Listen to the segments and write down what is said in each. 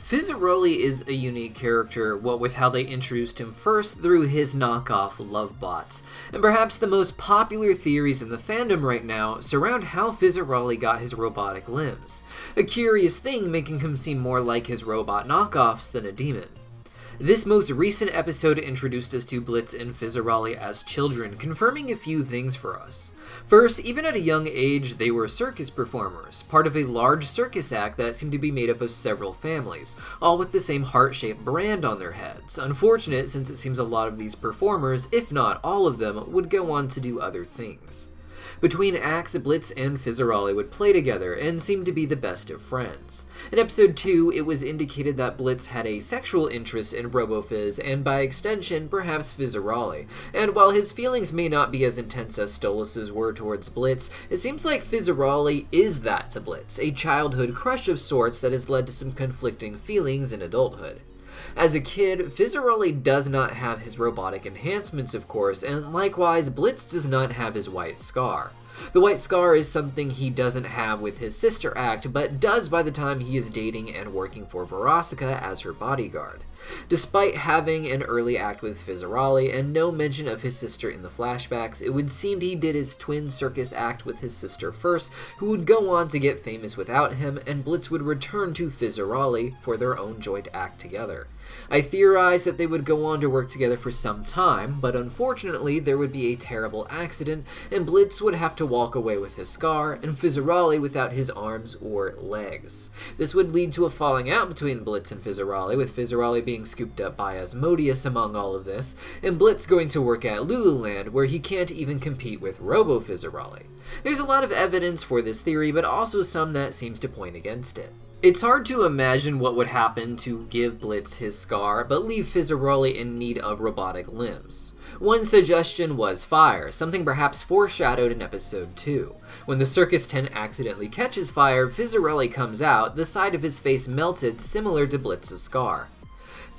Fizzerolli is a unique character, what with how they introduced him first through his knockoff love bots, and perhaps the most popular theories in the fandom right now surround how Fizzerolli got his robotic limbs, a curious thing making him seem more like his robot knockoffs than a demon. This most recent episode introduced us to Blitz and Fizzerolli as children, confirming a few things for us. First, even at a young age, they were circus performers, part of a large circus act that seemed to be made up of several families, all with the same heart-shaped brand on their heads. Unfortunate, since it seems a lot of these performers, if not all of them, would go on to do other things. Between acts, Blitz and Fizzerolli would play together and seemed to be the best of friends. In episode 2, it was indicated that Blitz had a sexual interest in RoboFizz and by extension, perhaps Fizzerolli, and while his feelings may not be as intense as Stolas's were towards Blitz, it seems like Fizzerolli is that to Blitz, a childhood crush of sorts that has led to some conflicting feelings in adulthood. As a kid, Fizzerolli does not have his robotic enhancements, of course, and likewise, Blitz does not have his white scar. The white scar is something he doesn't have with his sister act, but does by the time he is dating and working for Veronica as her bodyguard. Despite having an early act with Fizzerolli and no mention of his sister in the flashbacks, it would seem he did his twin circus act with his sister first, who would go on to get famous without him, and Blitz would return to Fizzerolli for their own joint act together. I theorized that they would go on to work together for some time, but unfortunately there would be a terrible accident, and Blitz would have to walk away with his scar, and Fizzerolli without his arms or legs. This would lead to a falling out between Blitz and Fizzerolli, with Fizzerolli being scooped up by Asmodeus among all of this, and Blitz going to work at Lululand, where he can't even compete with Robo-Fizzerolli. There's a lot of evidence for this theory, but also some that seems to point against it. It's hard to imagine what would happen to give Blitz his scar, but leave Fizzerolli in need of robotic limbs. One suggestion was fire, something perhaps foreshadowed in episode 2. When the circus tent accidentally catches fire, Fizzerolli comes out, the side of his face melted, similar to Blitz's scar.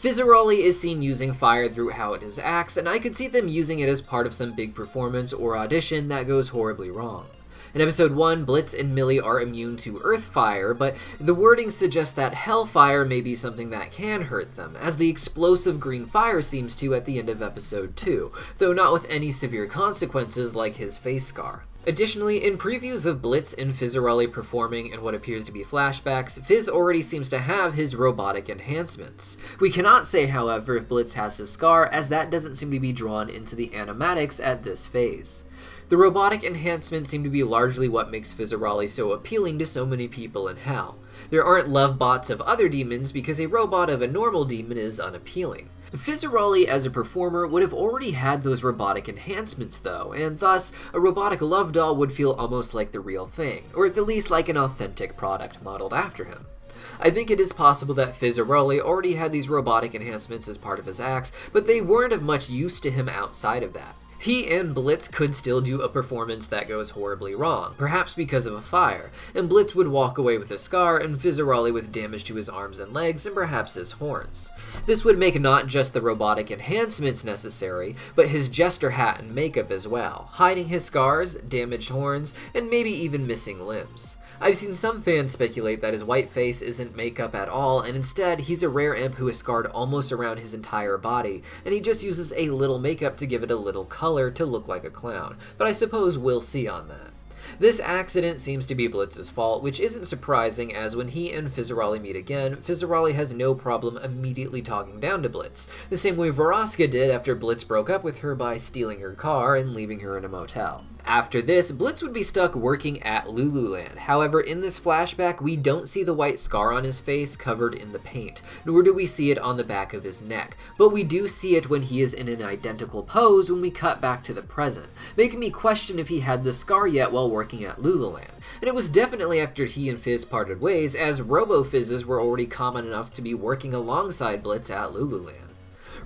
Fizzerolli is seen using fire throughout his acts, and I could see them using it as part of some big performance or audition that goes horribly wrong. In episode 1, Blitz and Millie are immune to earth fire, but the wording suggests that hellfire may be something that can hurt them, as the explosive green fire seems to at the end of episode 2, though not with any severe consequences like his face scar. Additionally, in previews of Blitz and Fizzerolli performing in what appears to be flashbacks, Fizz already seems to have his robotic enhancements. We cannot say, however, if Blitz has his scar, as that doesn't seem to be drawn into the animatics at this phase. The robotic enhancements seem to be largely what makes Fizzerolli so appealing to so many people in Hell. There aren't love bots of other demons because a robot of a normal demon is unappealing. Fizzerolli as a performer would have already had those robotic enhancements though, and thus a robotic love doll would feel almost like the real thing, or at the least like an authentic product modeled after him. I think it is possible that Fizzerolli already had these robotic enhancements as part of his acts, but they weren't of much use to him outside of that. He and Blitz could still do a performance that goes horribly wrong, perhaps because of a fire, and Blitz would walk away with a scar and Fizzerolli with damage to his arms and legs and perhaps his horns. This would make not just the robotic enhancements necessary, but his jester hat and makeup as well, hiding his scars, damaged horns, and maybe even missing limbs. I've seen some fans speculate that his white face isn't makeup at all, and instead he's a rare imp who is scarred almost around his entire body, and he just uses a little makeup to give it a little color to look like a clown, but I suppose we'll see on that. This accident seems to be Blitz's fault, which isn't surprising as when he and Fizzerolli meet again, Fizzerolli has no problem immediately talking down to Blitz, the same way Veronica did after Blitz broke up with her by stealing her car and leaving her in a motel. After this, Blitz would be stuck working at Lululand. However, in this flashback, we don't see the white scar on his face covered in the paint, nor do we see it on the back of his neck, but we do see it when he is in an identical pose when we cut back to the present, making me question if he had the scar yet while working at Lululand. And it was definitely after he and Fizz parted ways, as Robo-Fizzes were already common enough to be working alongside Blitz at Lululand.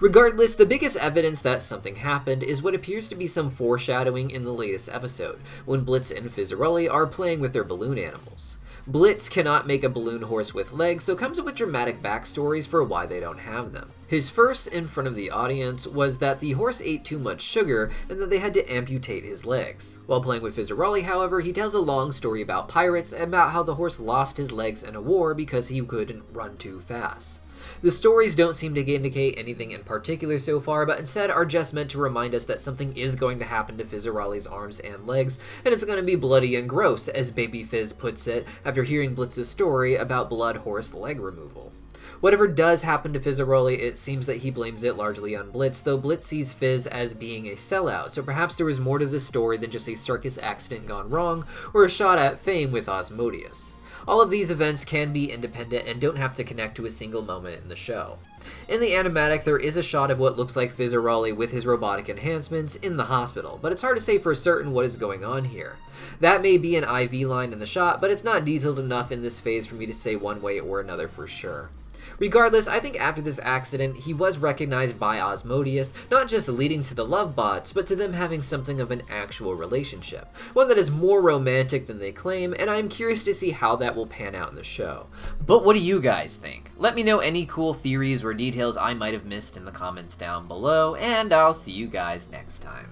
Regardless, the biggest evidence that something happened is what appears to be some foreshadowing in the latest episode, when Blitz and Fizzerolli are playing with their balloon animals. Blitz cannot make a balloon horse with legs, so comes up with dramatic backstories for why they don't have them. His first in front of the audience was that the horse ate too much sugar and that they had to amputate his legs. While playing with Fizzerolli, however, he tells a long story about pirates and about how the horse lost his legs in a war because he couldn't run too fast. The stories don't seem to indicate anything in particular so far, but instead are just meant to remind us that something is going to happen to Fizzerolli's arms and legs, and it's going to be bloody and gross, as Baby Fizz puts it after hearing Blitz's story about blood horse leg removal. Whatever does happen to Fizzerolli, it seems that he blames it largely on Blitz, though Blitz sees Fizz as being a sellout, so perhaps there was more to this story than just a circus accident gone wrong, or a shot at fame with Asmodeus. All of these events can be independent and don't have to connect to a single moment in the show. In the animatic, there is a shot of what looks like Fizzerolli with his robotic enhancements in the hospital, but it's hard to say for certain what is going on here. That may be an IV line in the shot, but it's not detailed enough in this phase for me to say one way or another for sure. Regardless, I think after this accident, he was recognized by Asmodeus, not just leading to the love bots, but to them having something of an actual relationship. One that is more romantic than they claim, and I'm curious to see how that will pan out in the show. But what do you guys think? Let me know any cool theories or details I might have missed in the comments down below, and I'll see you guys next time.